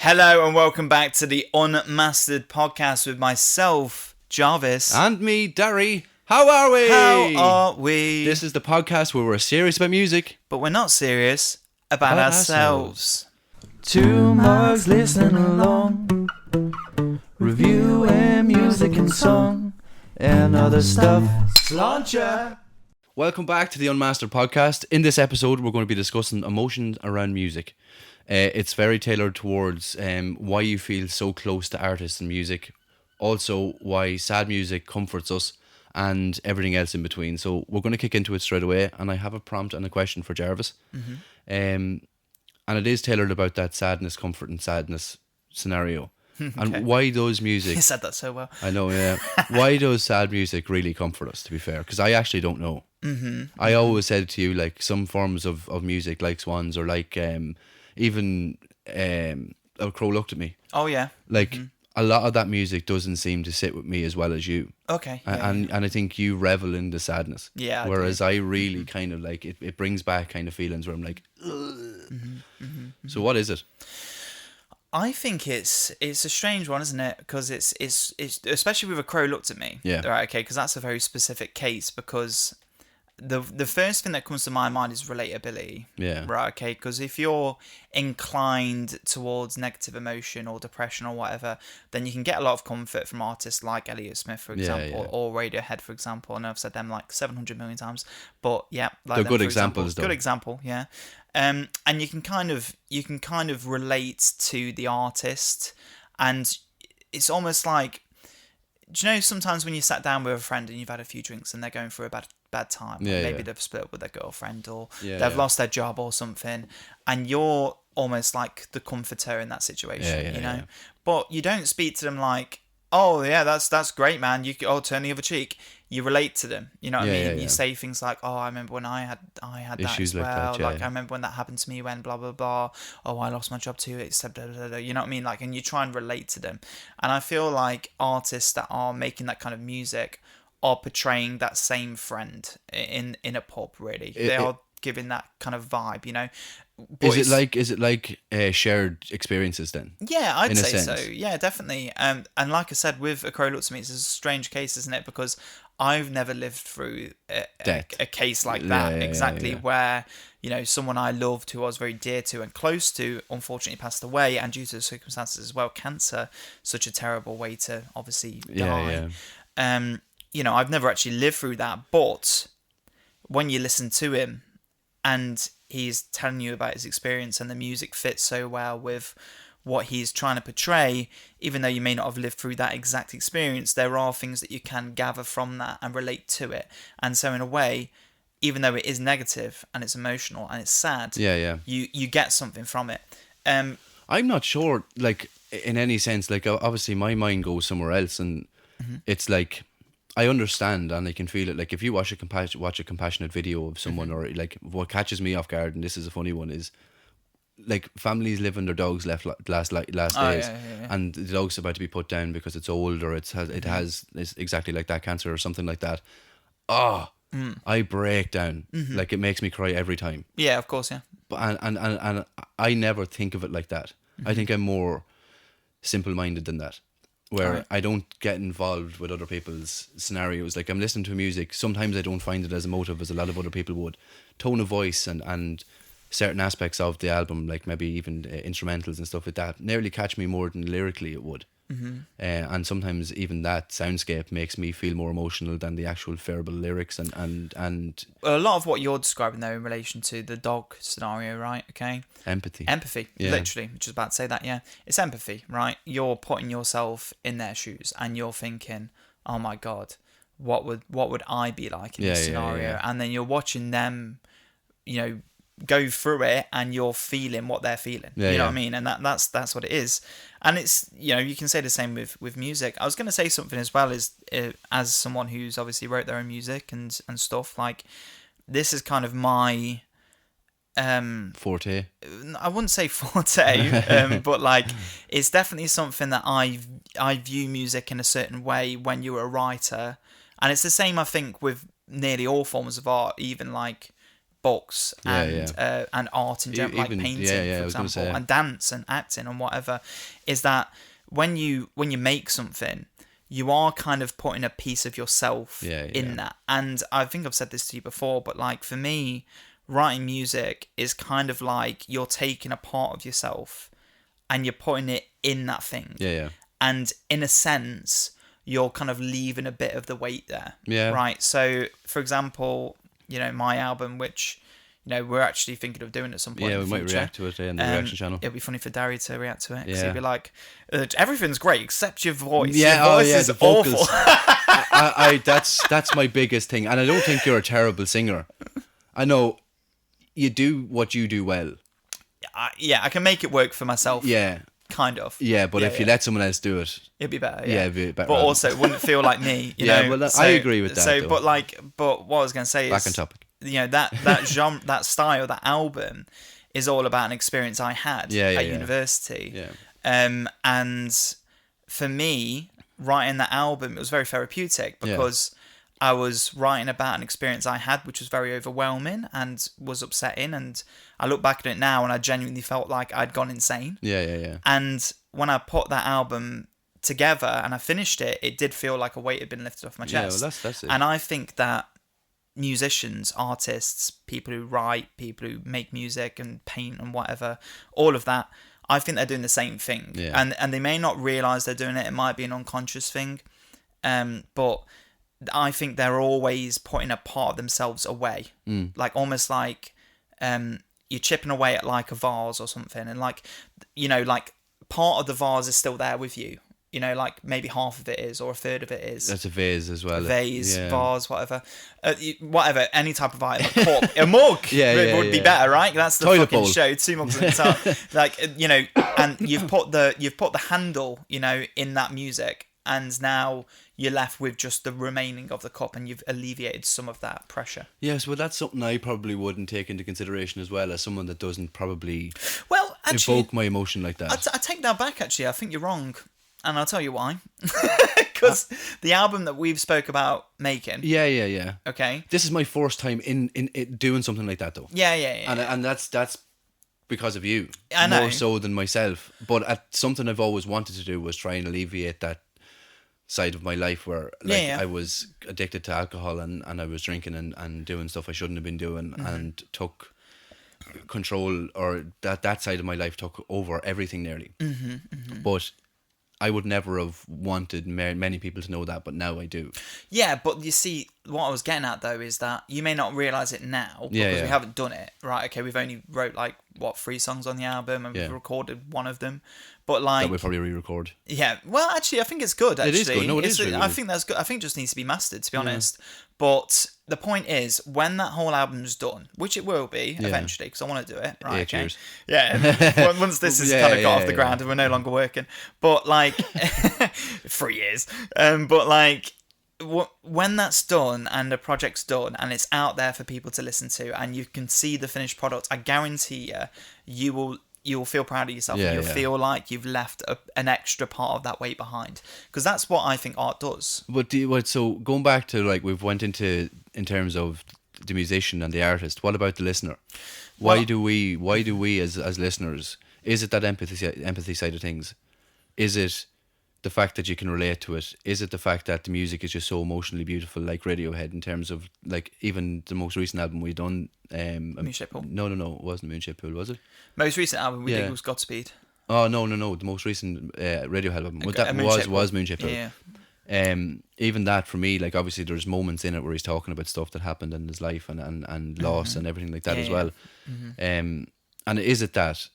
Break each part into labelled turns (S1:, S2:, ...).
S1: Hello and welcome back to the Unmastered Podcast with myself, Jarvis.
S2: And me, Darry. How are we?
S1: How are we?
S2: This is the podcast where we're serious about music,
S1: but we're not serious about ourselves.
S3: Two mugs listening along, reviewing music and song, and other stuff. Sláinte!
S2: Welcome back to the Unmastered Podcast. In this episode, we're going to be discussing emotions around music. It's very tailored towards why you feel so close to artists and music, also why sad music comforts us, and everything else in between. So we're going to kick into it straight away, and I have a prompt and a question for Jarvis.
S1: Mm-hmm.
S2: And it is tailored about that sadness, comfort and sadness scenario.
S1: Okay.
S2: And why does music...
S1: You said that so well.
S2: I know, yeah. Why does sad music really comfort us, to be fair? Because I actually don't know.
S1: Mm-hmm.
S2: I always said to you, like, some forms of music, like Swans, or like even A Crow Looked at Me.
S1: Oh, yeah.
S2: Like, a lot of that music doesn't seem to sit with me as well as you.
S1: Okay.
S2: And I think you revel in the sadness.
S1: Yeah.
S2: Whereas I really kind of like, it brings back kind of feelings where I'm like, So what is it?
S1: I think it's a strange one, isn't it? Because it's especially with A Crow Looked at Me.
S2: Yeah.
S1: Right. Okay. Because that's a very specific case. Because the first thing that comes to my mind is relatability.
S2: Yeah.
S1: Right. Okay. Because if you're inclined towards negative emotion or depression or whatever, then you can get a lot of comfort from artists like Elliott Smith, for example, or Radiohead, for example. I know I've said them like 700 million times, but yeah, like
S2: they're
S1: them,
S2: good
S1: for
S2: examples,
S1: example.
S2: though.
S1: Good example. Yeah. And you can kind of relate to the artist, and it's almost like, do you know, sometimes when you sat down with a friend and you've had a few drinks and they're going through a bad time, maybe they've split up with their girlfriend, or they've lost their job or something, and you're almost like the comforter in that situation, you know.
S2: Yeah.
S1: But you don't speak to them like, oh yeah, that's great, man. Turn the other cheek. You relate to them, you know what I mean? You say things like, oh, I remember when I had that
S2: Issues
S1: as well.
S2: like that, yeah.
S1: I remember when that happened to me when blah blah blah. Oh, I lost my job too. It's blah, blah, blah. You know what I mean? Like, and you try and relate to them. And I feel like artists that are making that kind of music are portraying that same friend in a pub. Really, they are giving that kind of vibe, you know. But
S2: Is it like shared experiences then?
S1: Yeah, I'd say
S2: sense.
S1: so. Yeah, definitely. And like I said, with A Crow Looked at Me, it's a strange case, isn't it? Because I've never lived through a case like that, where, you know, someone I loved, who I was very dear to and close to, unfortunately passed away, and due to the circumstances as well, cancer, such a terrible way to obviously die. You know, I've never actually lived through that, but when you listen to him and he's telling you about his experience and the music fits so well with what he's trying to portray, even though you may not have lived through that exact experience, there are things that you can gather from that and relate to it. And so in a way, even though it is negative and it's emotional and it's sad, you get something from it.
S2: I'm not sure, like, in any sense, like, obviously my mind goes somewhere else, and it's like, I understand and I can feel it. Like, if you watch a compassionate video of someone, or like, what catches me off guard, and this is a funny one, is like families leaving their dogs last days, and the dog's about to be put down because it's old, or it's exactly like that, cancer or something like that. I break down. Like, it makes me cry every time.
S1: Yeah, of course, yeah.
S2: But and I never think of it like that. I think I'm more simple-minded than that, where I don't get involved with other people's scenarios. Like, I'm listening to music, sometimes I don't find it as emotive as a lot of other people would. Tone of voice and certain aspects of the album, like maybe even instrumentals and stuff like that, nearly catch me more than lyrically it would. And sometimes even that soundscape makes me feel more emotional than the actual verbal lyrics. And
S1: a lot of what you're describing though, in relation to the dog scenario, right? Okay.
S2: Empathy,
S1: literally, just about to say that. Yeah, it's empathy, right? You're putting yourself in their shoes and you're thinking, oh my God, what would I be like in this scenario? And then you're watching them, you know, go through it, and you're feeling what they're feeling. You know what I mean? And that's what it is. And it's, you know, you can say the same with music. I was going to say something as well, is as someone who's obviously wrote their own music and stuff, like, this is kind of my
S2: forte.
S1: I wouldn't say forte, but like, it's definitely something that I view music in a certain way when you're a writer. And it's the same, I think, with nearly all forms of art, even like books and art in general, like painting, for example, and dance and acting and whatever, is that when you make something, you are kind of putting a piece of yourself in that. And I think I've said this to you before, but like for me, writing music is kind of like you're taking a part of yourself and you're putting it in that thing. And in a sense, you're kind of leaving a bit of the weight there. Right. So, for example, you know, my album, which, you know, we're actually thinking of doing at some point.
S2: Yeah, we might react to it in the reaction channel.
S1: It'd be funny for Darry to react to it. Because he'd be like, everything's great except your voice.
S2: Yeah,
S1: your voice is
S2: the vocals.
S1: awful.
S2: That's my biggest thing. And I don't think you're a terrible singer. I know you do what you do well.
S1: I can make it work for myself.
S2: Yeah.
S1: Kind of.
S2: Yeah, but if you let someone else do it,
S1: it'd be better.
S2: Yeah, it'd be better.
S1: But also, it wouldn't feel like me. You know?
S2: Well, I agree with that.
S1: So, but what I was going to say is,
S2: back on topic.
S1: You know, that genre, that style, that album, is all about an experience I had at university. And for me, writing that album, it was very therapeutic because I was writing about an experience I had, which was very overwhelming and was upsetting. And I look back at it now and I genuinely felt like I'd gone insane. And when I put that album together and I finished it, it did feel like a weight had been lifted off my chest.
S2: Yeah, well, that's it.
S1: And I think that musicians, artists, people who write, people who make music and paint and whatever, all of that, I think they're doing the same thing. And they may not realise they're doing it. It might be an unconscious thing. But I think they're always putting a part of themselves away. Like almost like you're chipping away at like a vase or something. And like, you know, like part of the vase is still there with you. You know, like maybe half of it is, or a third of it is.
S2: That's a vase as well.
S1: A vase, vase, whatever. Whatever, any type of item. A cup, a mug would be better, right? That's the
S2: toilet
S1: fucking
S2: bowl.
S1: show. 2 mugs at the top. Like, you know, and you've put the handle, you know, in that music, and now you're left with just the remaining of the cup, and you've alleviated some of that pressure.
S2: Yes, well, that's something I probably wouldn't take into consideration as well, as someone that doesn't probably evoke my emotion like that.
S1: I take that back, actually. I think you're wrong. And I'll tell you why. Because the album that we've spoke about making.
S2: Yeah.
S1: Okay.
S2: This is my first time in doing something like that, though.
S1: Yeah.
S2: And that's because of you.
S1: I know.
S2: More so than myself. But something I've always wanted to do was try and alleviate that side of my life where I was addicted to alcohol and I was drinking and doing stuff I shouldn't have been doing and took control, or that side of my life took over everything nearly. But I would never have wanted many people to know that, but now I do. Yeah,
S1: but you see, what I was getting at though is that you may not realise it now because we haven't done it. Right, okay, we've only wrote 3 songs on the album and we've recorded one of them. But that
S2: we'll probably re-record.
S1: Yeah, well, actually, I think it's good. Actually,
S2: it is good. No, it is really
S1: I think that's good. I think it just needs to be mastered, to be honest. But the point is, when that whole album's done, which it will be eventually, because I want to do it. Right? Okay.
S2: Cheers.
S1: Yeah. Once this has kind of got off the ground and we're no longer working, but 3 years. But when that's done and the project's done and it's out there for people to listen to, and you can see the finished product, I guarantee you'll feel proud of yourself and you'll feel like you've left an extra part of that weight behind, because that's what I think art does.
S2: But so going back to we've went into in terms of the musician and the artist, what about the listener? Why do we as listeners, is it that empathy side of things? Is it the fact that you can relate to it? Is it the fact that the music is just so emotionally beautiful, like Radiohead, in terms of even the most recent album we done?
S1: Moonshaped Pool.
S2: No, it wasn't Moonshaped Pool, was it?
S1: Most recent album we did was Godspeed.
S2: Oh no, the most recent Radiohead album. That was Moonshaped Pool.
S1: Yeah.
S2: Even that for me, obviously there's moments in it where he's talking about stuff that happened in his life and loss and everything like that as well. And is it that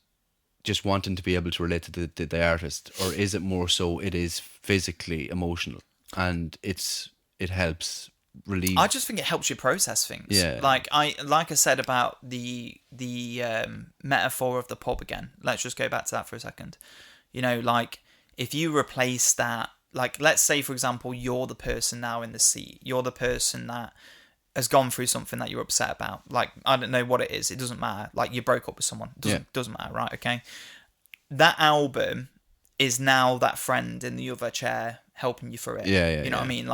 S2: just wanting to be able to relate to the artist, or is it more so it is physically emotional and it helps relieve?
S1: I just think it helps you process things.
S2: Yeah.
S1: Like I said about the metaphor of the pub again. Let's just go back to that for a second. You know, if you replace that, let's say for example you're the person now in the seat. You're the person that has gone through something that you're upset about. I don't know what it is. It doesn't matter. You broke up with someone. Doesn't matter, right? Okay. That album is now that friend in the other chair helping you through it.
S2: Yeah.
S1: You know what I mean?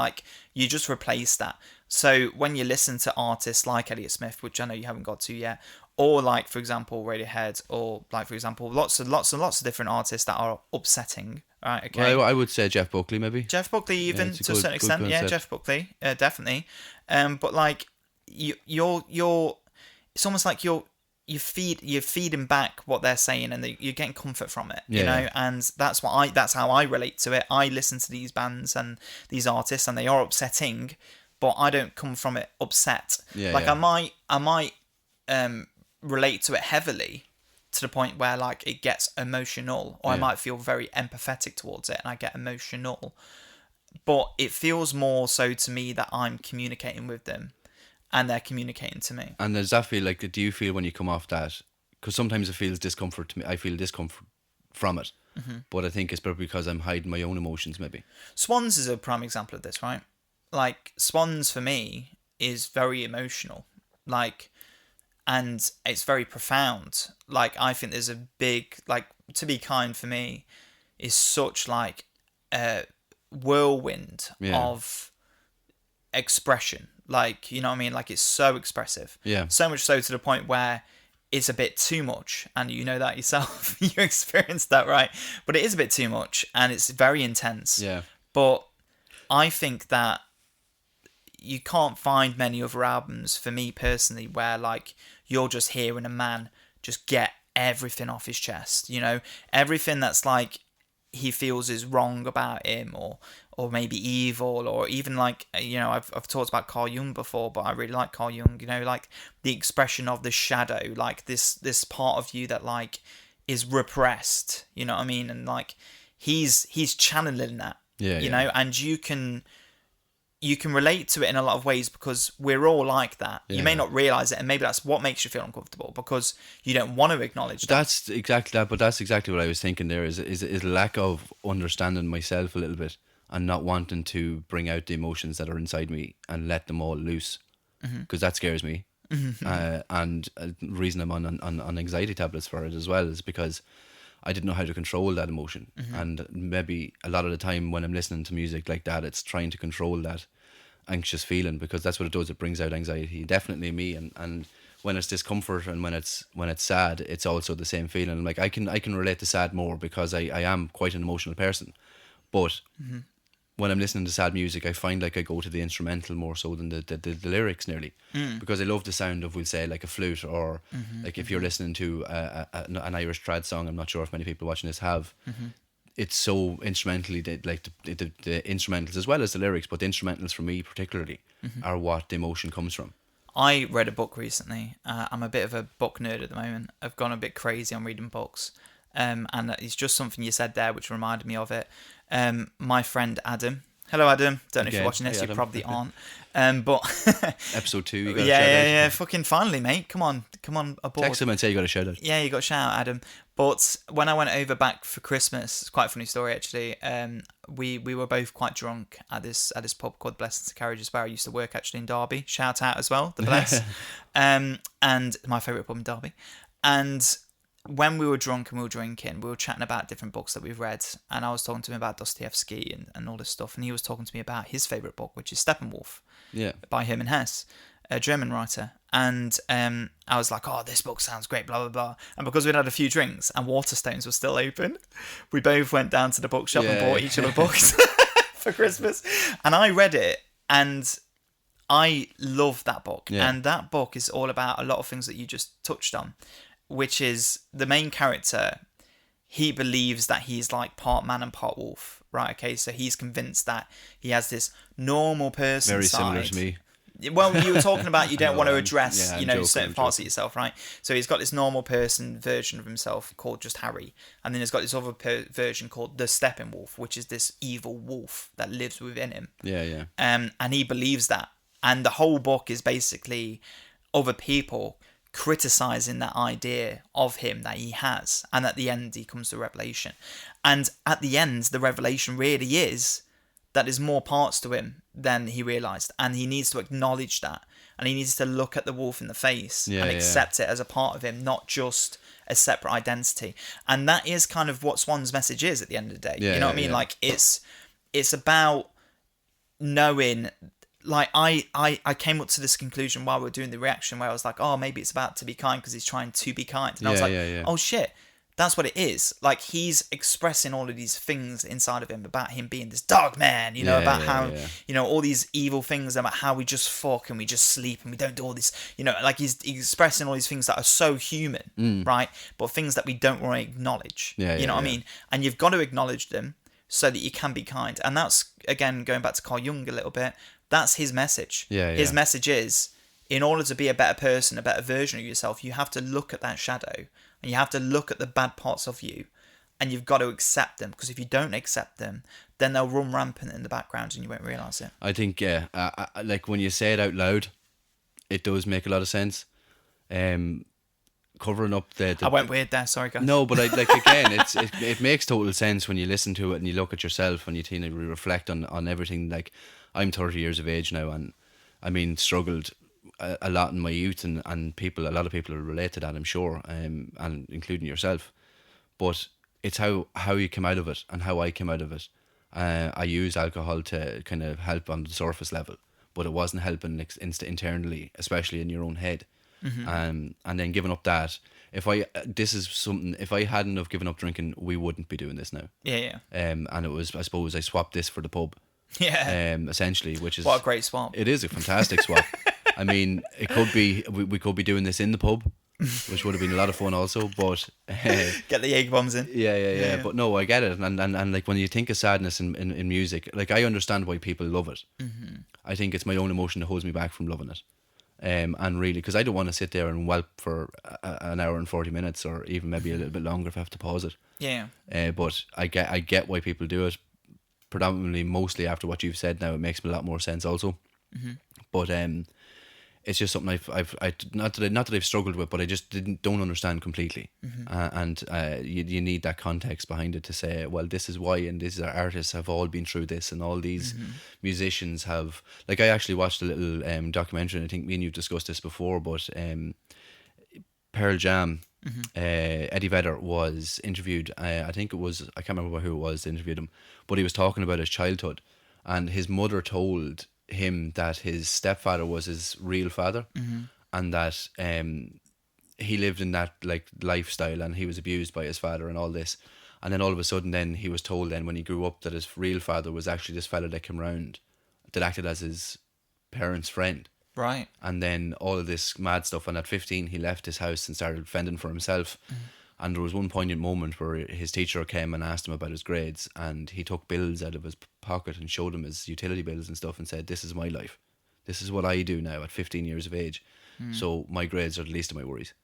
S1: You just replace that. So when you listen to artists like Elliott Smith, which I know you haven't got to yet, or like, for example, Radiohead, or like, for example, lots of different artists that are upsetting, right? Okay.
S2: Well, I would say Jeff Buckley, maybe.
S1: Jeff Buckley, even to a certain extent, yeah, Jeff Buckley, definitely. But like, you're, it's almost like you're feeding back what they're saying, and you're getting comfort from it, you know. And that's how I relate to it. I listen to these bands and these artists, and they are upsetting, but I don't come from it upset. I might relate to it heavily to the point where like it gets emotional, or I might feel very empathetic towards it and I get emotional, but it feels more so to me that I'm communicating with them and they're communicating to me. And
S2: does that feel like, do you feel when you come off that, because sometimes it feels discomfort to me, I feel discomfort from it, but I think it's probably because I'm hiding my own emotions maybe.
S1: Swans is a prime example of this, right? Like, Swans for me is very emotional, like, and it's very profound. Like, I think there's a big, like, To Be Kind for me is such like a whirlwind of expression. Like, you know what I mean? Like, it's so expressive.
S2: Yeah.
S1: So much so to the point where it's a bit too much, and you know that yourself. You experienced that, right? But it is a bit too much, and it's very intense.
S2: Yeah.
S1: But I think that you can't find many other albums, for me personally, where like you're just hearing a man just get everything off his chest, you know, everything that's like he feels is wrong about him, or maybe evil, or even like, you know, I've talked about Carl Jung before, but I really like Carl Jung, you know, like the expression of the shadow, like this part of you that like is repressed, you know what I mean? And like he's channeling that, you know, and you can relate to it in a lot of ways because we're all like that. You may not realize it, and maybe that's what makes you feel uncomfortable because you don't want to acknowledge that.
S2: That's exactly that, but that's exactly what I was thinking there is a lack of understanding myself a little bit and not wanting to bring out the emotions that are inside me and let them all loose, because that scares me. And the reason I'm on anxiety tablets for it as well is because I didn't know how to control that emotion. And maybe a lot of the time when I'm listening to music like that, it's trying to control that anxious feeling, because that's what it does. It brings out anxiety, definitely me. And when it's discomfort and when it's sad, it's also the same feeling. Like I can relate to sad more because I am quite an emotional person. But when I'm listening to sad music, I find like I go to the instrumental more so than the lyrics nearly, because I love the sound of, we'll say, like a flute, or like if you're listening to an Irish trad song, I'm not sure if many people watching this have, it's so instrumentally, like the instrumentals as well as the lyrics, but the instrumentals for me particularly are what the emotion comes from.
S1: I read a book recently. I'm a bit of a book nerd at the moment. I've gone a bit crazy on reading books. And it's just something you said there which reminded me of it. My friend Adam. Hello, Adam. Don't know if you're watching this. You probably aren't. But
S2: episode 2. You got
S1: yeah. Fucking finally, mate. Come on aboard.
S2: Text him and say you got a shout out.
S1: Yeah, you got a shout out, Adam. But when I went over back for Christmas, it's quite a funny story actually. We were both quite drunk at this pub called Blessings and Carriages, where I used to work actually in Derby. Shout out as well, the Bless. And my favourite pub in Derby. And when we were drunk and we were drinking, we were chatting about different books that we've read, and I was talking to him about Dostoevsky and all this stuff, and he was talking to me about his favourite book, which is Steppenwolf, by Hermann Hesse, a German writer. And I was like, oh, this book sounds great, blah, blah, blah. And because we'd had a few drinks and Waterstones were still open, we both went down to the bookshop and bought each other books for Christmas. And I read it, and I love that book. And that book is all about a lot of things that you just touched on, which is the main character, he believes that he's like part man and part wolf, right? Okay, so he's convinced that he has this normal person
S2: very
S1: side.
S2: Similar to me.
S1: Well, you were talking about you don't want to address, certain parts of yourself, right? So he's got this normal person version of himself called just Harry, and then he's got this other version called the Steppenwolf, which is this evil wolf that lives within him.
S2: Yeah.
S1: And he believes that, and the whole book is basically other people criticizing that idea of him that he has, and at the end he comes to a revelation, and at the end the revelation really is that there's more parts to him than he realized, and he needs to acknowledge that, and he needs to look at the wolf in the face and accept it as a part of him, not just a separate identity. And that is kind of what Swan's message is at the end of the day. You know what I mean? Like it's about knowing, like I came up to this conclusion while we were doing the reaction where I was like, oh, maybe it's about to be kind because he's trying to be kind. And I was like, oh shit, that's what it is. Like, he's expressing all of these things inside of him about him being this dark man, you know, about how, you know, all these evil things about how we just fuck and we just sleep and we don't do all this, you know, like he's expressing all these things that are so human, right? But things that we don't want to acknowledge, you know what I mean? And you've got to acknowledge them so that you can be kind. And that's, again, going back to Carl Jung a little bit, that's his message. His message is, in order to be a better person, a better version of yourself, you have to look at that shadow and you have to look at the bad parts of you and you've got to accept them, because if you don't accept them, then they'll run rampant in the background and you won't realise it.
S2: I think, like when you say it out loud, it does make a lot of sense. Covering up the
S1: I went weird there, sorry guys.
S2: No, but again, it makes total sense when you listen to it and you look at yourself and you reflect on everything. Like, I'm 30 years of age now, and I mean, struggled a lot in my youth, and a lot of people relate to that, I'm sure, and including yourself. But it's how you come out of it and how I came out of it. I use alcohol to kind of help on the surface level, but it wasn't helping internally, especially in your own head. And then giving up that, if I hadn't have given up drinking, we wouldn't be doing this now. And it was, I suppose, I swapped this for the pub. Essentially, which is,
S1: what a great swap.
S2: It is a fantastic swap. I mean, it could be, we could be doing this in the pub, which would have been a lot of fun also, but
S1: get the Jaeger bombs in.
S2: But no, I get it. And like, when you think of sadness in music, like, I understand why people love it. I think it's my own emotion that holds me back from loving it. And really, because I don't want to sit there and whelp for an hour and 40 minutes, or even maybe a little bit longer if I have to pause it. But I get why people do it. Predominantly, mostly after what you've said now, it makes a lot more sense also. But it's just something I've not that I've struggled with, but I just don't understand completely. And you need that context behind it to say, well, this is why, and these artists have all been through this, and all these musicians have. Like, I actually watched a little documentary, and I think me and you've discussed this before, but Pearl Jam, Eddie Vedder was interviewed. I think it was, I can't remember who it was that interviewed him, but he was talking about his childhood, and his mother told him that his stepfather was his real father, and that he lived in that like lifestyle, and he was abused by his father and all this. And then all of a sudden, then he was told then when he grew up that his real father was actually this fella that came round, that acted as his parents' friend.
S1: Right.
S2: And then all of this mad stuff, and at 15 he left his house and started fending for himself. And there was one poignant moment where his teacher came and asked him about his grades, and he took bills out of his pocket and showed him his utility bills and stuff and said, this is my life. This is what I do now at 15 years of age. So my grades are the least of my worries.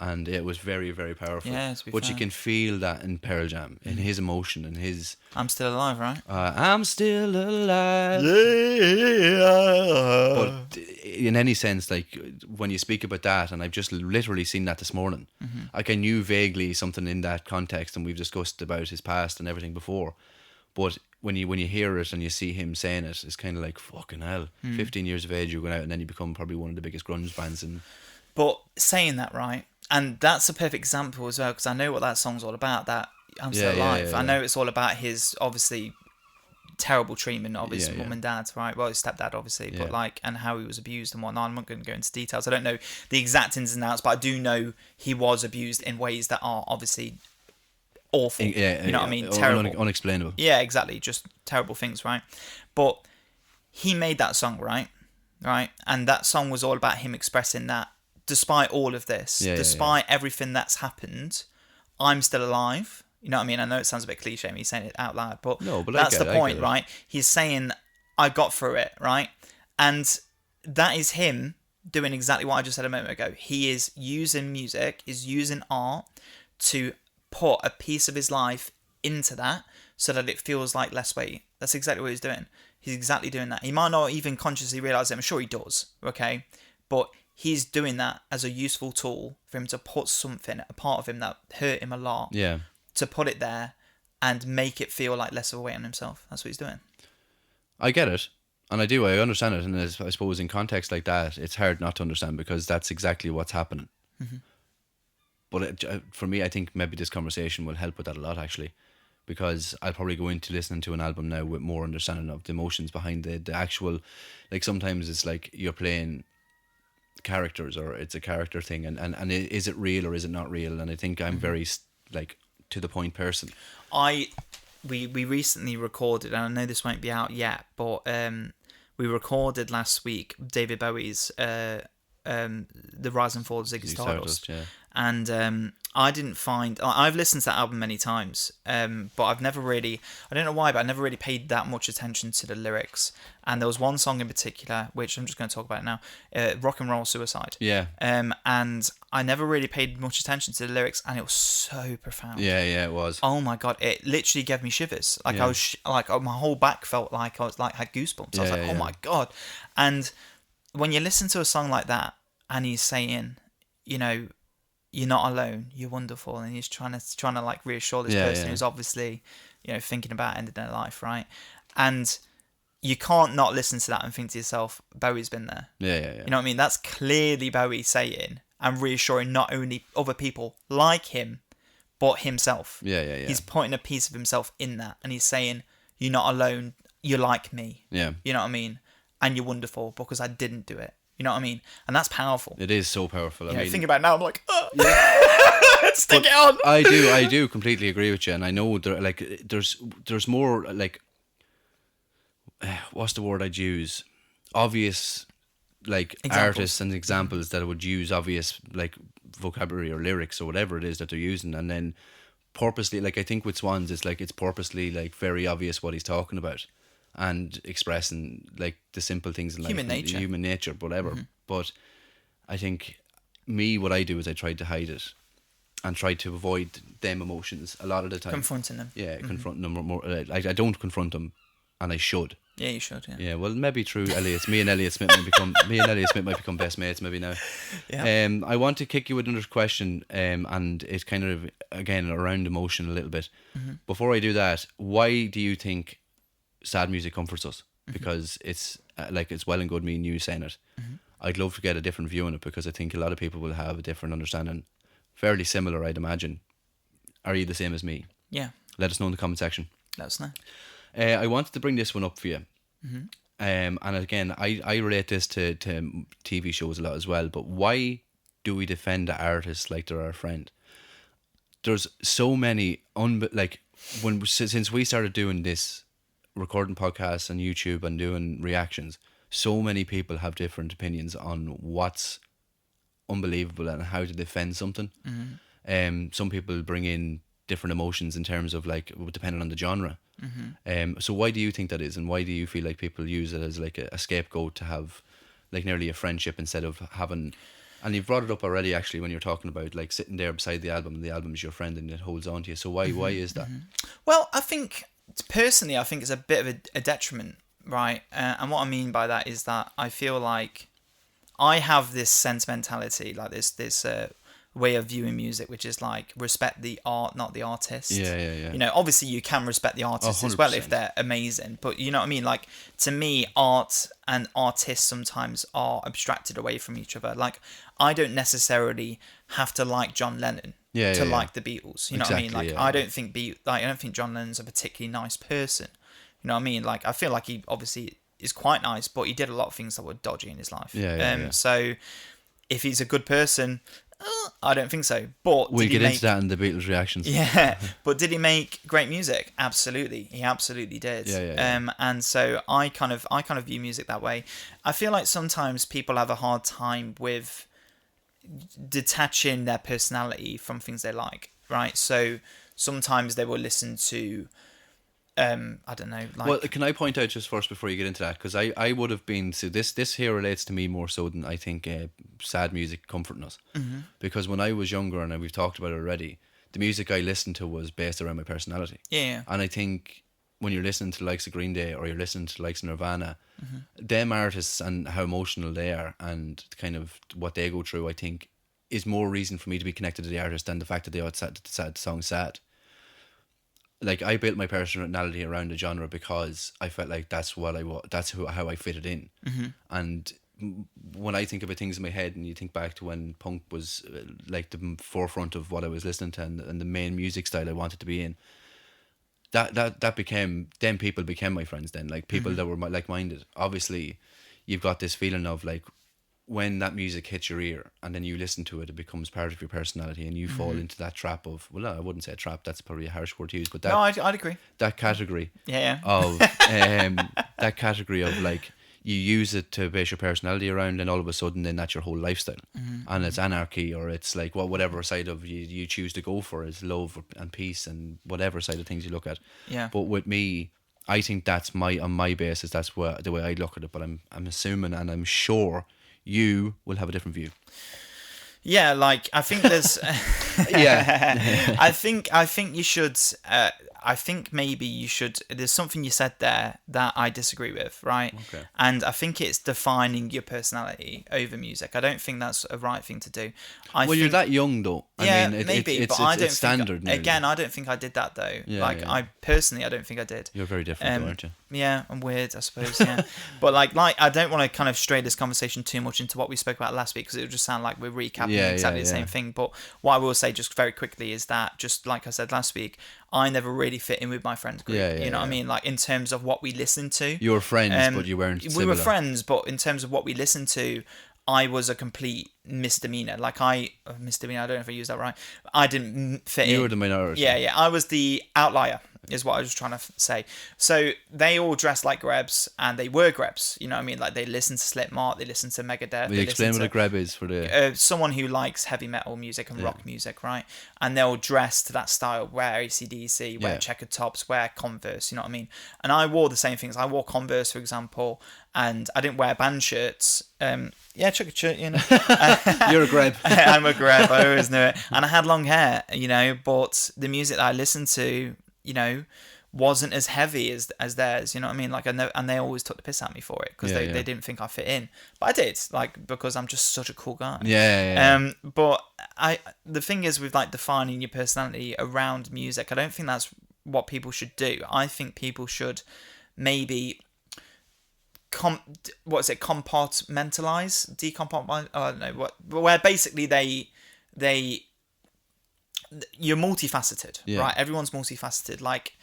S2: And it was very, very powerful.
S1: Yeah,
S2: but you can feel that in Pearl Jam, in his emotion and his...
S1: I'm still alive, right?
S2: I'm still alive. But in any sense, like, when you speak about that, and I've just literally seen that this morning, like, I knew vaguely something in that context, and we've discussed about his past and everything before. But when you hear it and you see him saying it, it's kind of like, fucking hell. 15 years of age, you're going out, and then you become probably one of the biggest grunge bands.
S1: But saying that, right, and that's a perfect example as well, because I know what that song's all about, that I'm Still Alive. I know it's all about his, obviously, terrible treatment of his mum and dad, right? Well, his stepdad, obviously, but like, and how he was abused and whatnot. I'm not going to go into details. I don't know the exact ins and outs, but I do know he was abused in ways that are obviously awful. You know what I mean? Terrible.
S2: Unexplainable.
S1: Yeah, exactly. Just terrible things, right? But he made that song, right? And that song was all about him expressing that despite all of this, despite everything that's happened, I'm still alive. You know what I mean? I know it sounds a bit cliche me saying it out loud, but that's the point, right? He's saying, I got through it, right? And that is him doing exactly what I just said a moment ago. He is using music, is using art to put a piece of his life into that so that it feels like less weight. That's exactly what he's doing. He's exactly doing that. He might not even consciously realise it. I'm sure he does, okay? But he's doing that as a useful tool for him to put something, a part of him that hurt him a lot, to put it there and make it feel like less of a weight on himself. That's what he's doing.
S2: I get it. And I understand it. And I suppose in context like that, it's hard not to understand, because that's exactly what's happening. But for me, I think maybe this conversation will help with that a lot, actually. because I'll probably go into listening to an album now with more understanding of the emotions behind the actual, like sometimes it's like you're playing characters or it's a character thing and is it real or is it not real? And I think I'm very like to the point person.
S1: We recently recorded, and I know this won't be out yet, but we recorded last week David Bowie's The Rise and Fall of Ziggy Stardust.
S2: Yeah.
S1: And I didn't find... I've listened to that album many times, but I've never really... I don't know why, but I never really paid that much attention to the lyrics. And there was one song in particular, which I'm just going to talk about now, Rock and Roll Suicide.
S2: Yeah.
S1: And I never really paid much attention to the lyrics, and it was so profound.
S2: Yeah, it was.
S1: Oh my God, it literally gave me shivers. Like I was... my whole back felt like I was like had goosebumps. I was like, oh my God. And when you listen to a song like that, and he's saying, you know... You're not alone. You're wonderful, and he's trying to like reassure this person who's obviously, you know, thinking about ending their life, right? And you can't not listen to that and think to yourself, Bowie's been there.
S2: Yeah.
S1: You know what I mean? That's clearly Bowie saying and reassuring not only other people like him, but himself.
S2: Yeah.
S1: He's putting a piece of himself in that, and he's saying, "You're not alone. You're like me."
S2: Yeah.
S1: You know what I mean? And you're wonderful because I didn't do it. You know what I mean? And that's powerful.
S2: It is so powerful. I mean,
S1: thinking about it now, I'm like, stick it on.
S2: I do completely agree with you, and I know there's more like, what's the word I'd use? Obvious, like artists and examples that would use obvious like vocabulary or lyrics or whatever it is that they're using, and then purposely, like I think with Swans, it's purposely like very obvious what he's talking about. And expressing like the simple things in life, human nature, whatever. Mm-hmm. But I think what I do is I try to hide it and try to avoid them emotions a lot of the time.
S1: Confronting them.
S2: Yeah, confronting them more. I don't confront them, and I should.
S1: Yeah, you should. Yeah.
S2: Well, maybe through Elliot. Me and Elliot Smith might become best mates. Maybe now.
S1: Yeah.
S2: I want to kick you with another question. And it's kind of again around emotion a little bit. Mm-hmm. Before I do that, why do you think sad music comforts us? Because it's like it's well and good me and you saying it. I'd love to get a different view on it because I think a lot of people will have a different understanding. Fairly similar, I'd imagine. Are you the same as me?
S1: Yeah.
S2: Let us know in the comment section.
S1: Let us know.
S2: I wanted to bring this one up for you. And again, I relate this to TV shows a lot as well. But why do we defend the artists like they're our friend? There's so many since we started doing this, recording podcasts on YouTube and doing reactions, so many people have different opinions on what's unbelievable and how to defend something. Some people bring in different emotions in terms of like depending on the genre. So why do you think that is, and why do you feel like people use it as like a scapegoat to have like nearly a friendship instead of having? And you've brought it up already actually when you're talking about like sitting there beside the album and the album's your friend and it holds on to you. So why is that?
S1: Well, I think personally, I think it's a bit of a detriment, right? And what I mean by that is that I feel like I have this sentimentality, like this way of viewing music, which is like respect the art, not the artist.
S2: Yeah.
S1: You know, obviously you can respect the artist as well if they're amazing, but you know what I mean? Like, to me, art and artists sometimes are abstracted away from each other. Like, I don't necessarily have to like John Lennon to like the Beatles. You know what I mean? Like, I don't think John Lennon's a particularly nice person. You know what I mean? Like, I feel like he obviously is quite nice, but he did a lot of things that were dodgy in his life. So if he's a good person, I don't think so. But
S2: we'll get into that in the Beatles reactions.
S1: Yeah, but did he make great music? Absolutely, he absolutely did. And so I kind of view music that way. I feel like sometimes people have a hard time with detaching their personality from things they like, right? So sometimes they will listen to I don't know. Like,
S2: well, can I point out just first before you get into that, because I would have been, so this here relates to me more so than I think sad music comforting us, because when I was younger, and we've talked about it already, the music I listened to was based around my personality. And I think when you're listening to the likes of Green Day or you're listening to the likes of Nirvana, them artists and how emotional they are and kind of what they go through, I think is more reason for me to be connected to the artist than the fact that they ought the song sad. Like, I built my personality around a genre because I felt like that's what how I fitted in. And when I think about things in my head, and you think back to when punk was like the forefront of what I was listening to and the main music style I wanted to be in, that became, then people became my friends then, like people that were like-minded. Obviously you've got this feeling of like when that music hits your ear and then you listen to it, it becomes part of your personality, and you fall into that trap of, well, I wouldn't say a trap, that's probably a harsh word to use, but that,
S1: No, I'd agree.
S2: that category
S1: Yeah.
S2: of that category of like you use it to base your personality around, and all of a sudden then that's your whole lifestyle, and it's anarchy, or it's like whatever side of you choose to go for is love and peace and whatever side of things you look at.
S1: Yeah.
S2: But with me, I think that's on my basis, that's the way I look at it, but I'm assuming and I'm sure you will have a different view.
S1: Yeah, like I think there's
S2: Yeah.
S1: I think you should I think maybe you should, there's something you said there that I disagree with, right?
S2: Okay.
S1: And I think it's defining your personality over music. I don't think that's a right thing to do.
S2: You're that young though.
S1: Yeah,
S2: I mean,
S1: maybe, but I don't
S2: it's standard.
S1: think, again, I don't think I did that though.
S2: Yeah,
S1: like
S2: yeah.
S1: I personally, I don't think I did.
S2: You're very different though, aren't you?
S1: Yeah, I'm weird, I suppose. Yeah, but like I don't want to kind of stray this conversation too much into what we spoke about last week, because it would just sound like we're recapping exactly the same thing. But what I will say just very quickly is that, just like I said last week, I never really fit in with my friend group. You know what I mean? Like in terms of what we listened to.
S2: You were friends, but you weren't similar.
S1: We were friends, but in terms of what we listened to, I was a complete misdemeanor. Like misdemeanor, I don't know if I used that right. I didn't fit in.
S2: You were the minority.
S1: Yeah. I was the outlier, is what I was trying to say. So they all dressed like Grebs, and they were Grebs. You know what I mean? Like they listened to Slipknot, they listened to Megadeth.
S2: Will you explain what a Greb is for the...
S1: someone who likes heavy metal music and rock music, right? And they'll dress to that style, wear AC/DC, wear checkered tops, wear Converse, you know what I mean? And I wore the same things. I wore Converse, for example, and I didn't wear band shirts. Checkered shirt, you know.
S2: You're a Greb.
S1: I'm a Greb, I always knew it. And I had long hair, you know, but the music that I listened to, you know, wasn't as heavy as theirs, you know what I mean? Like, and they always took the piss at me for it, because they didn't think I fit in, but I did, like, because I'm just such a cool guy. But the thing is, with like defining your personality around music, I don't think that's what people should do. I think people should maybe compartmentalize, decompartmentalize, I don't know what, where basically you're multifaceted, right? Everyone's multifaceted. Like,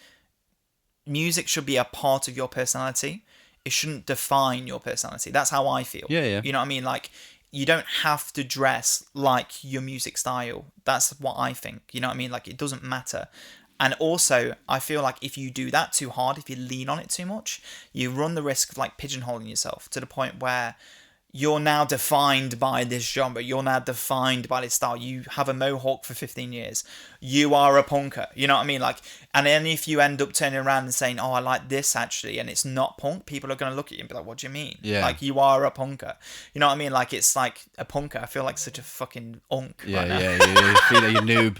S1: music should be a part of your personality. It shouldn't define your personality. That's how I feel.
S2: Yeah.
S1: You know what I mean? Like, you don't have to dress like your music style. That's what I think. You know what I mean? Like, it doesn't matter. And also, I feel like if you do that too hard, if you lean on it too much, you run the risk of like pigeonholing yourself to the point where you're now defined by this genre. You're now defined by this style. You have a mohawk for 15 years. You are a punker. You know what I mean? Like, and then if you end up turning around and saying, "Oh, I like this actually," and it's not punk, people are going to look at you and be like, "What do you mean?"
S2: Yeah.
S1: Like, you are a punker. You know what I mean? Like, it's like a punker. I feel like such a fucking unk. Right now.
S2: You feel like a noob.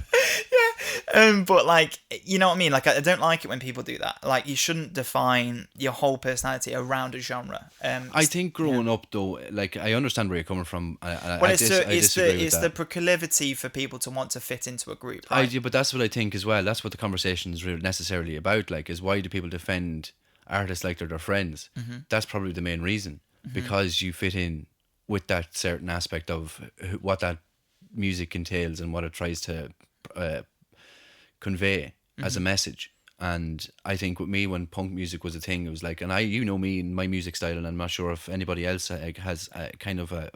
S1: But like, you know what I mean? Like, I don't like it when people do that. Like, you shouldn't define your whole personality around a genre.
S2: I think growing up though, like, I understand where you're coming from.
S1: It's the proclivity for people to want to fit into a group. Right?
S2: But that's what I think as well. That's what the conversation is really necessarily about. Like, is why do people defend artists like they're their friends? Mm-hmm. That's probably the main reason, because you fit in with that certain aspect of what that music entails and what it tries to convey as a message. And I think with me, when punk music was a thing, it was like, and you know me and my music style, and I'm not sure if anybody else has kind of a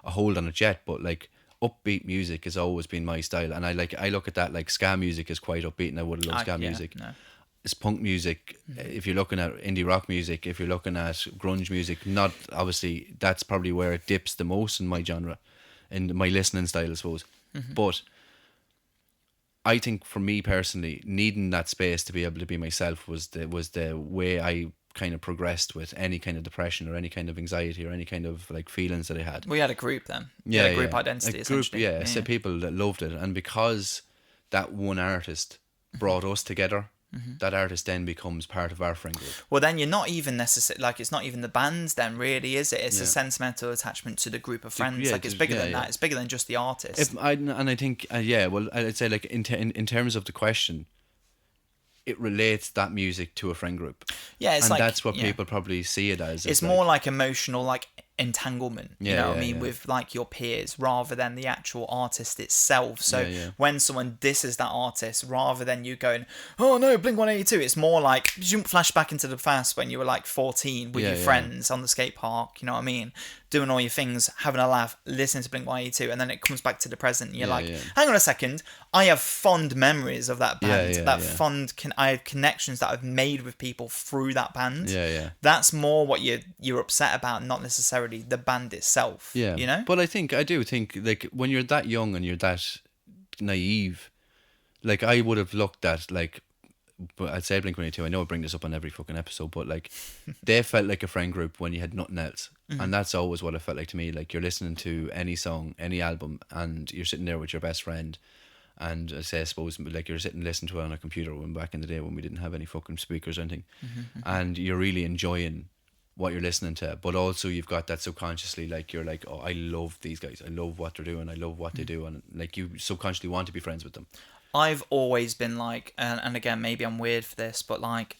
S2: hold on it yet, but like, upbeat music has always been my style. And I look at that, like, ska music is quite upbeat, and I would love ska music. No. It's punk music. If you're looking at indie rock music, if you're looking at grunge music, not obviously, that's probably where it dips the most in my genre, in my listening style, I suppose. But I think for me personally, needing that space to be able to be myself was the way I kind of progressed with any kind of depression or any kind of anxiety or any kind of like feelings that I had.
S1: We had a group then. A group identity,
S2: a group,
S1: essentially.
S2: So people that loved it, and because that one artist brought us together, that artist then becomes part of our friend group.
S1: Well, then you're not even necessarily, like, it's not even the bands then, really, is it? It's a sentimental attachment to the group of friends. Like, it's bigger than that. It's bigger than just the artist.
S2: I think, I'd say, like, in terms of the question, it relates that music to a friend group.
S1: Yeah, it's
S2: and
S1: like,
S2: that's what people probably see it as.
S1: It's more like emotional, like entanglement, you know what I mean, with like your peers rather than the actual artist itself. So when someone disses that artist, rather than you going, oh no, Blink-182, it's more like you flash back into the past when you were like 14 with your friends on the skate park, you know what I mean, doing all your things, having a laugh, listening to Blink-182, and then it comes back to the present and you're hang on a second, I have fond memories of that band, I have connections that I've made with people through that band. That's more what you're upset about, not necessarily the band itself. You know?
S2: But I do think like when you're that young and you're that naive, like I would have looked at like, but I'd say Blink-182, I know I bring this up on every fucking episode, but like they felt like a friend group when you had nothing else. And that's always what it felt like to me. Like you're listening to any song, any album, and you're sitting there with your best friend, and I suppose like you're sitting listening to it on a computer when back in the day when we didn't have any fucking speakers or anything, and you're really enjoying what you're listening to, but also you've got that subconsciously, like you're like, oh, I love these guys, I love what they're doing, I love what they do, and like you subconsciously want to be friends with them.
S1: I've always been like, and again, maybe I'm weird for this, but like,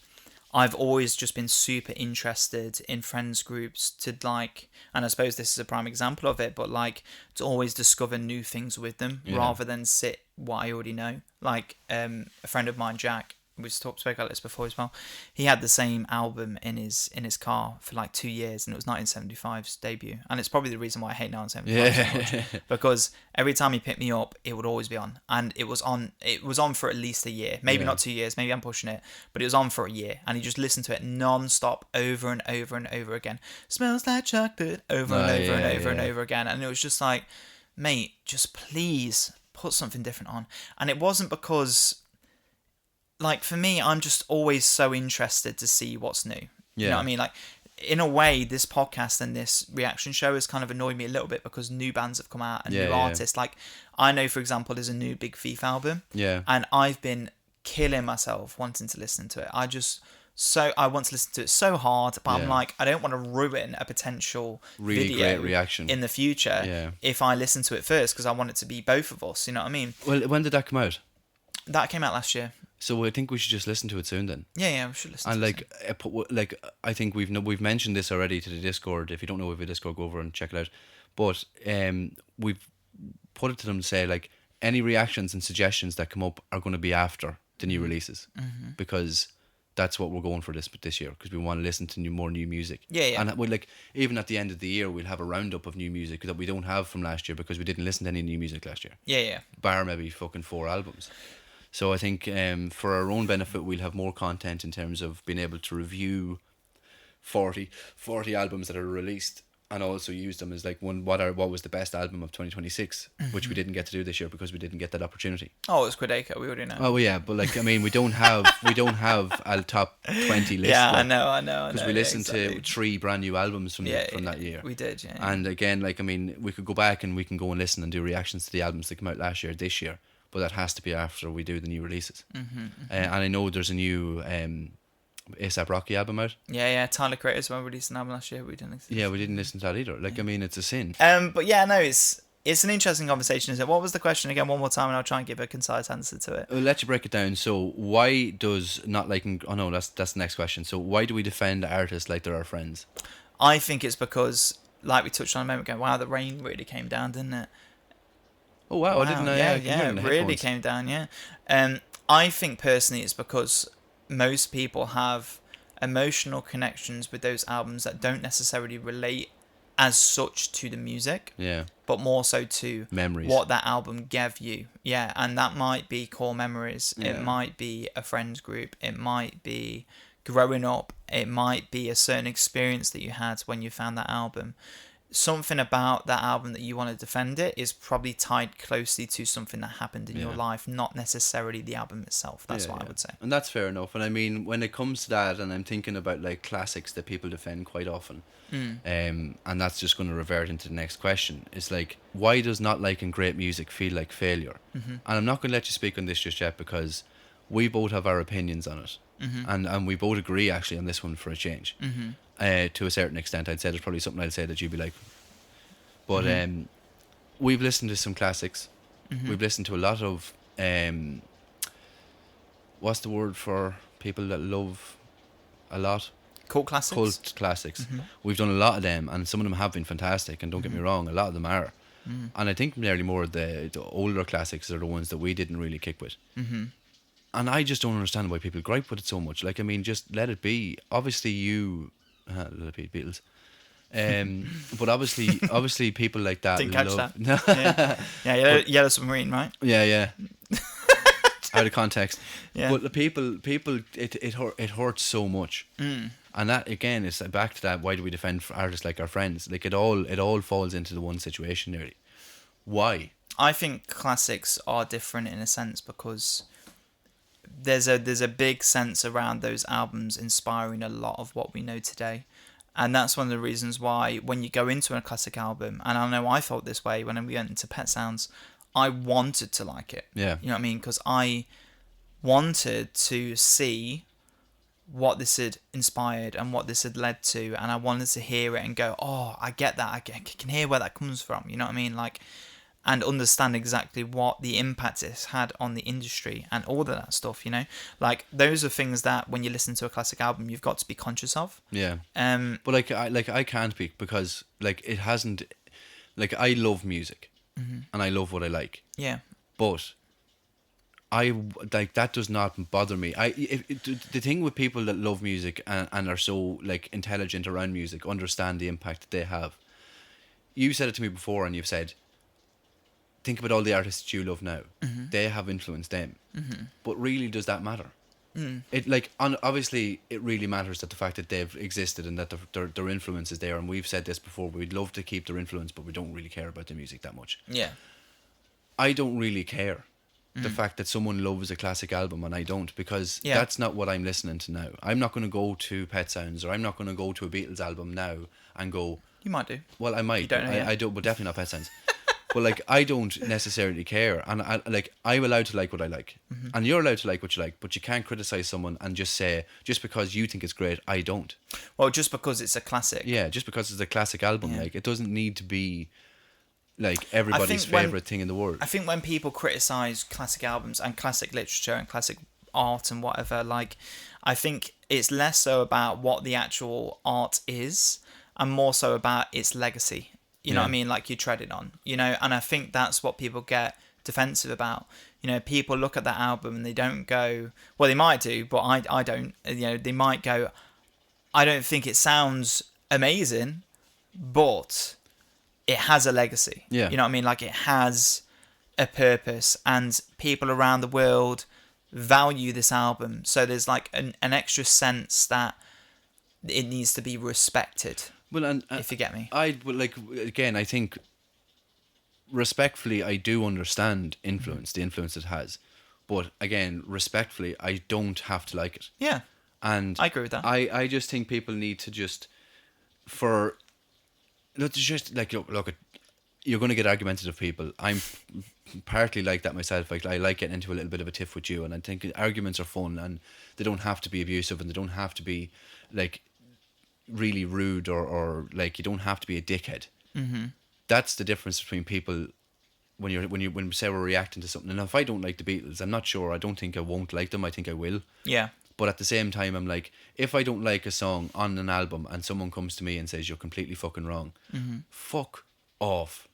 S1: I've always just been super interested in friends groups to like, and I suppose this is a prime example of it, but like to always discover new things with them rather than sit what I already know. Like a friend of mine, Jack, we spoke about this before as well. He had the same album in his car for like 2 years, and it was 1975's debut. And it's probably the reason why I hate 1975 so much, because every time he picked me up, it would always be on, and it was on for at least a year, maybe not 2 years, maybe I'm pushing it, but it was on for a year, and he just listened to it non-stop over and over and over again. Smells like chocolate over and over and over and over again, and it was just like, mate, just please put something different on. And it wasn't because, like, for me, I'm just always so interested to see what's new. You know what I mean? Like, in a way, this podcast and this reaction show has kind of annoyed me a little bit because new bands have come out and new artists. Like, I know, for example, there's a new Big Thief album. And I've been killing myself wanting to listen to it. I want to listen to it so hard, but I'm like, I don't want to ruin a potential
S2: really
S1: video
S2: great reaction
S1: in the future if I listen to it first, because I want it to be both of us. You know what I mean?
S2: Well, when did that come out?
S1: That came out last year.
S2: So I think we should just listen to it soon then.
S1: Yeah, we should listen.
S2: And
S1: to
S2: like I think we've mentioned this already to the Discord. If you don't know if a Discord, go over and check it out. But we've put it to them to say like any reactions and suggestions that come up are going to be after the new releases, because that's what we're going for this year, because we want to listen to more new music. And we like even at the end of the year we'll have a roundup of new music that we don't have from last year because we didn't listen to any new music last year. Bar maybe fucking 4 albums. So I think for our own benefit, we'll have more content in terms of being able to review 40 albums that are released, and also use them as like what was the best album of 2026, which we didn't get to do this year because we didn't get that opportunity.
S1: Oh, it was Quidaka, we already know.
S2: Oh yeah, but like I mean, we don't have a top 20 list.
S1: Yeah, like, I know.
S2: Because we listened to 3 brand new albums from that year.
S1: We did, yeah.
S2: And again, like I mean, we could go back and we can go and listen and do reactions to the albums that came out last year, this year. But that has to be after we do the new releases. And I know there's a new A$AP Rocky album out.
S1: Yeah. Tyler Creator's one released an album last year. We didn't
S2: listen to that either. Like, I mean, it's a sin.
S1: But yeah, no, it's an interesting conversation, isn't it? What was the question again? One more time, and I'll try and give a concise answer to it.
S2: I'll let you break it down. So, why does not liking? Oh no, that's the next question. So, why do we defend artists like they're our friends?
S1: I think it's because, like we touched on a moment ago, wow, the rain really came down, didn't it?
S2: Oh wow, I didn't know. Yeah,
S1: it really came down. Yeah, I think personally it's because most people have emotional connections with those albums that don't necessarily relate as such to the music.
S2: Yeah.
S1: But more so to
S2: memories,
S1: what that album gave you. Yeah, and that might be core memories.
S2: Yeah.
S1: It might be a friends group. It might be growing up. It might be a certain experience that you had when you found that album. Something about that album that you want to defend it is probably tied closely to something that happened in your life, not necessarily the album itself. That's what I would say.
S2: And that's fair enough. And I mean, when it comes to that, and I'm thinking about like classics that people defend quite often, and that's just going to revert into the next question. It's like, why does not liking great music feel like failure? And I'm not going to let you speak on this just yet, because we both have our opinions on it, and we both agree actually on this one for a change. To a certain extent, I'd say there's probably something I'd say that you'd be like, but we've listened to some classics. We've listened to a lot of what's the word for people that love a lot?
S1: Cult classics.
S2: We've done a lot of them, and some of them have been fantastic, and don't get me wrong, a lot of them are. And I think nearly more of the older classics are the ones that we didn't really kick with. And I just don't understand why people gripe with it so much. Like, I mean, just let it be. Obviously you let it be, Beatles. But obviously people like that
S1: didn't catch that. Yeah, Yellow Submarine, right?
S2: Yeah. Out of context.
S1: Yeah.
S2: But the people it hurts so much. And that again is back to that, why do we defend artists like our friends? Like, it all falls into the one situation nearly. Why?
S1: I think classics are different in a sense because there's a big sense around those albums inspiring a lot of what we know today. And that's one of the reasons why when you go into a classic album, and I know I felt this way when we went into Pet Sounds, I wanted to like it.
S2: Yeah.
S1: You know what I mean? Because I wanted to see what this had inspired and what this had led to, and I wanted to hear it and go, oh, I get that. I can hear where that comes from. You know what I mean? Like, and understand exactly what the impact it's had on the industry and all of that stuff, you know? Like, those are things that when you listen to a classic album, you've got to be conscious of.
S2: Yeah. But I can't be, because like it hasn't, like, I love music and I love what I like.
S1: Yeah.
S2: But that does not bother me. The thing with people that love music and are so like intelligent around music, understand the impact that they have. You said it to me before, and you've said, think about all the artists you love now. They have influenced them. But really, does that matter? It obviously it really matters that the fact that they've existed and that their influence is there. And we've said this before. We'd love to keep their influence, but we don't really care about the music that much.
S1: Yeah.
S2: I don't really care the fact that someone loves a classic album and I don't, because that's not what I'm listening to now. I'm not going to go to Pet Sounds, or I'm not going to go to a Beatles album now and go.
S1: You might do.
S2: Well, I might.
S1: You don't know
S2: I don't, but definitely not Pet Sounds. But like, I don't necessarily care, and I'm allowed to like what I like, and you're allowed to like what you like, but you can't criticize someone and just say, just because you think it's great, I don't.
S1: Well, just because it's a classic.
S2: Yeah, just because it's a classic album, like, it doesn't need to be like everybody's favorite thing in the world.
S1: I think when people criticize classic albums and classic literature and classic art and whatever, like, I think it's less so about what the actual art is and more so about its legacy. You know what I mean? Like, you tread it on, you know? And I think that's what people get defensive about. You know, people look at that album and they don't go, well, they might do, but I don't. You know, they might go, I don't think it sounds amazing, but it has a legacy.
S2: Yeah.
S1: You know what I mean? Like, it has a purpose, and people around the world value this album. So there's like an extra sense that it needs to be respected. Well, and if you get me,
S2: I think respectfully, I do understand influence, the influence it has, but again, respectfully, I don't have to like it.
S1: Yeah,
S2: and
S1: I agree with that.
S2: I just think people need to just look, you're going to get argumentative people. I'm partly like that myself. Like, I like getting into a little bit of a tiff with you, and I think arguments are fun, and they don't have to be abusive, and they don't have to be like really rude or like, you don't have to be a dickhead. That's the difference between people when say we're reacting to something. And if I don't like the Beatles, I'm not sure, I don't think I won't like them, I think I will.
S1: Yeah.
S2: But at the same time, I'm like, if I don't like a song on an album and someone comes to me and says you're completely fucking wrong, fuck off.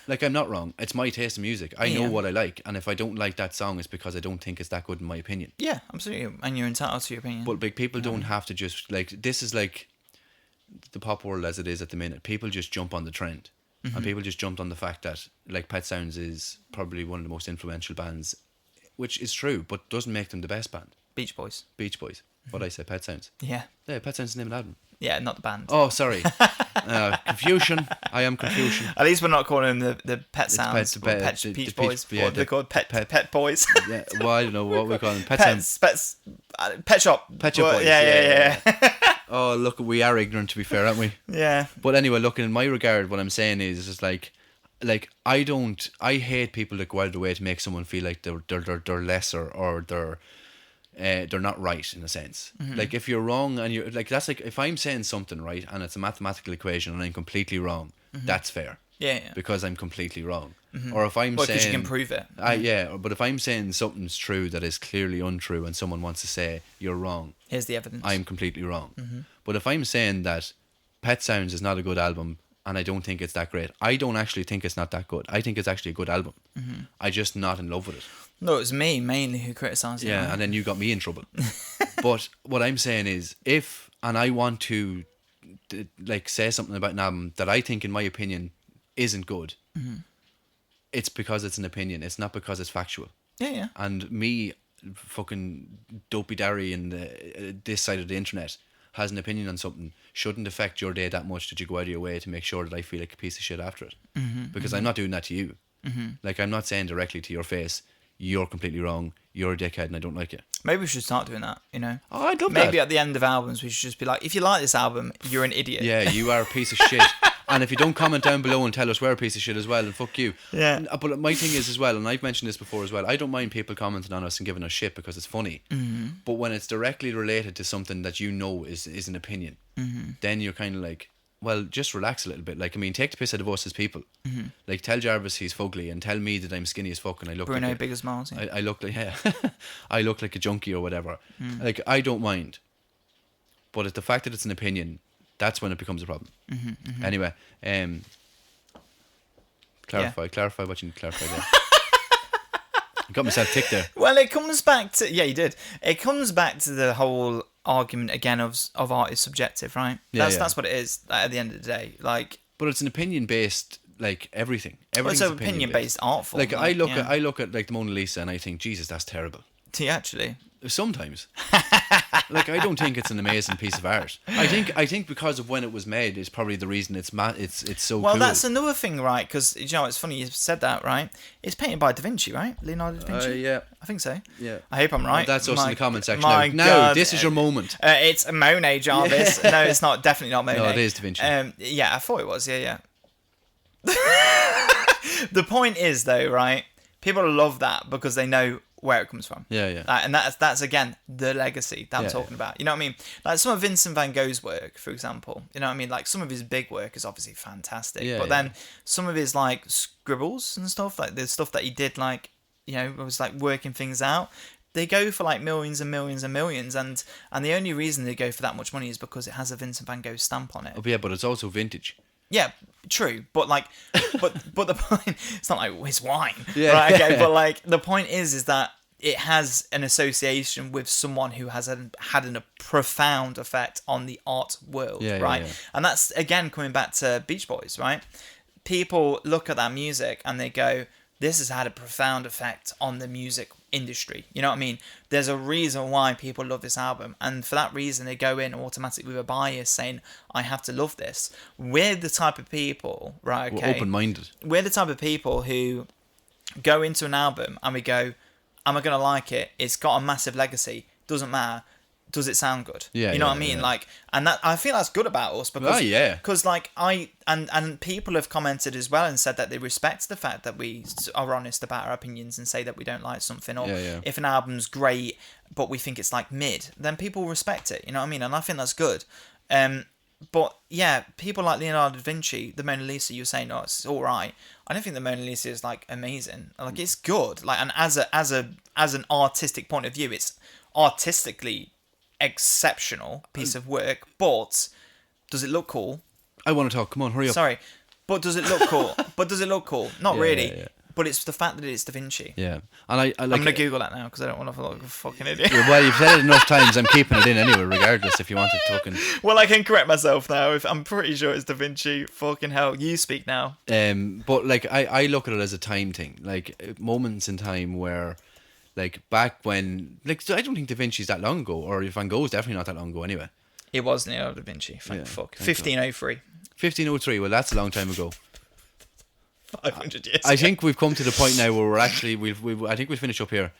S2: Like, I'm not wrong. It's my taste in music. I know what I like, and if I don't like that song, it's because I don't think it's that good in my opinion.
S1: Yeah, absolutely. And you're entitled to your opinion.
S2: But like, people don't have to just like, this is like the pop world as it is at the minute. People just jump on the trend, and people just jumped on the fact that like Pet Sounds is probably one of the most influential bands, which is true, but doesn't make them the best band.
S1: Beach Boys.
S2: What I say, Pet Sounds.
S1: Yeah,
S2: Pet Sounds is the name of the album.
S1: Yeah, not the band.
S2: Oh, sorry. Confusion. I am confusion.
S1: At least we're not calling them the Pet Sounds. Peach Boys.
S2: Yeah,
S1: what they're called? Pet Boys.
S2: Yeah, well, I don't know what we call them. Pet
S1: Shop.
S2: Pet Shop Boys.
S1: Yeah.
S2: Oh, look, we are ignorant, to be fair, aren't we?
S1: Yeah.
S2: But anyway, look, in my regard, what I'm saying is just like I hate people that go out of the way to make someone feel like they're lesser, or they're not right in a sense. Like, if you're wrong and you're like, that's like, if I'm saying something right and it's a mathematical equation and I'm completely wrong, that's fair. because I'm completely wrong. Or if I'm saying,
S1: because you can prove it.
S2: But if I'm saying something's true that is clearly untrue, and someone wants to say you're wrong,
S1: here's the evidence.
S2: I'm completely wrong. But if I'm saying that Pet Sounds is not a good album, and I don't think it's that great, I don't actually think it's not that good. I think it's actually a good album. I'm just not in love with it.
S1: No, it was me mainly who criticised it.
S2: Yeah,
S1: right?
S2: and then you got me in trouble. But what I'm saying is, and I want to like say something about an album that I think, in my opinion, isn't good, it's because it's an opinion. It's not because it's factual.
S1: Yeah.
S2: And me, fucking dopey Darry in this side of the internet, has an opinion on something shouldn't affect your day that much that you go out of your way to make sure that I feel like a piece of shit after it. Because I'm not doing that to you. Like, I'm not saying directly to your face, you're completely wrong, you're a dickhead and I don't like it.
S1: Maybe we should start doing that, you know?
S2: Oh, I'd love that.
S1: Maybe at the end of albums we should just be like, if you like this album, you're an idiot.
S2: Yeah, you are a piece of shit. And if you don't comment down below and tell us we're a piece of shit as well, then fuck you.
S1: Yeah.
S2: But my thing is as well, and I've mentioned this before as well, I don't mind people commenting on us and giving us shit because it's funny. But when it's directly related to something that you know is an opinion, then you're kind of like, well, just relax a little bit. Like, I mean, take the piss out of us as people. Like, tell Jarvis he's fugly and tell me that I'm skinny as fuck and I look
S1: Bruno
S2: like
S1: big as Mars. Yeah.
S2: I look like I look like a junkie or whatever. Like, I don't mind. But it's the fact that it's an opinion, that's when it becomes a problem. Anyway, clarify what you need to clarify there. I got myself ticked there.
S1: Well, it comes back to... Yeah, you did. It comes back to the whole argument again of art is subjective, right? That's what it is at the end of the day. Like,
S2: but it's an opinion based, like, everything. Everything's
S1: it's an opinion based art form.
S2: Like, I look at like the Mona Lisa and I think, Jesus, that's terrible.
S1: Actually,
S2: sometimes. Like, I don't think it's an amazing piece of art. I think because of when it was made is probably the reason it's so
S1: well,
S2: cool.
S1: that's another thing, right? Because, you know, it's funny you said that, right? It's painted by Da Vinci, right? Leonardo da Vinci?
S2: Yeah.
S1: I think so.
S2: Yeah.
S1: I hope I'm right.
S2: Well, that's us in the comment section.
S1: Now,
S2: God, this is your moment.
S1: It's Monet, Jarvis. No, it's not. Definitely not Monet.
S2: No, it is Da Vinci.
S1: Yeah, I thought it was. Yeah. The point is, though, right? People love that because they know where it comes from.
S2: Yeah.
S1: And that's again the legacy that I'm talking about. You know what I mean? Like some of Vincent van Gogh's work, for example. You know what I mean? Like some of his big work is obviously fantastic.
S2: Yeah,
S1: but then some of his like scribbles and stuff, like the stuff that he did, like, you know, was like working things out. They go for like millions and millions and millions, and the only reason they go for that much money is because it has a Vincent van Gogh stamp on it.
S2: Oh, yeah, but it's also vintage.
S1: Yeah, true, but like, but the point, it's not like it's wine,
S2: Yeah.
S1: right? Okay, but like the point is that it has an association with someone who has had a profound effect on the art world, right?
S2: Yeah.
S1: And that's again coming back to Beach Boys, right? People look at that music and they go, "This has had a profound effect on the music industry." You know what I mean? There's a reason why people love this album, and for that reason they go in automatically with a bias saying, I have to love this. We're the type of people, right? Okay,
S2: We're open-minded.
S1: We're the type of people who go into an album and we go, am I gonna like it? It's got a massive legacy, doesn't matter. Does it sound good? You know what I mean?
S2: Yeah.
S1: Like, and that I feel that's good about us because, because like and people have commented as well and said that they respect the fact that we are honest about our opinions and say that we don't like something, or if an album's great but we think it's like mid, then people respect it. You know what I mean? And I think that's good. But yeah, people like Leonardo da Vinci, the Mona Lisa, you're saying, oh, it's all right. I don't think the Mona Lisa is like amazing. Like, it's good. Like, and as an artistic point of view, it's artistically exceptional piece of work, but does it look cool?
S2: I want to talk. Come on, hurry up.
S1: Sorry, but does it look cool? Not really. Yeah. But it's the fact that it's Da Vinci.
S2: Yeah, and I like.
S1: I'm gonna Google that now because I don't want to look like a fucking idiot.
S2: Yeah, well, you've said it enough times. I'm keeping it in anyway, regardless. If you want to talking.
S1: Well, I can correct myself now. If I'm pretty sure it's Da Vinci. Fucking hell, you speak now.
S2: But like I look at it as a time thing, like moments in time where. Like, back when... Like, I don't think Da Vinci's that long ago. Or Van Gogh's definitely not that long ago, anyway.
S1: It was Leonardo da Vinci. Thank fuck. 1503.
S2: 1503. Well, that's a long time ago.
S1: 500 years
S2: I think we've come to the point now where we're actually... I think we'll finish up here.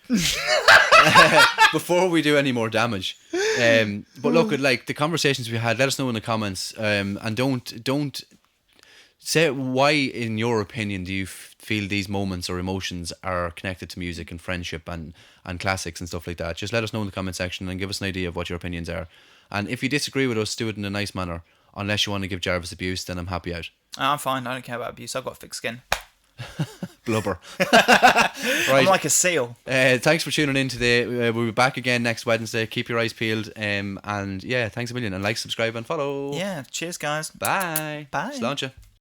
S2: Before we do any more damage. But look, at like, the conversations we had, let us know in the comments. And don't... Say why, in your opinion, do you feel these moments or emotions are connected to music and friendship and classics and stuff like that? Just let us know in the comment section and give us an idea of what your opinions are. And if you disagree with us, do it in a nice manner. Unless you want to give Jarvis abuse, then I'm happy out.
S1: I'm fine. I don't care about abuse. I've got thick skin.
S2: Blubber. Right.
S1: I'm like a seal.
S2: Thanks for tuning in today. We'll be back again next Wednesday. Keep your eyes peeled. And yeah, thanks a million. And like, subscribe, and follow.
S1: Yeah. Cheers, guys.
S2: Bye.
S1: Bye.
S2: Sláinte.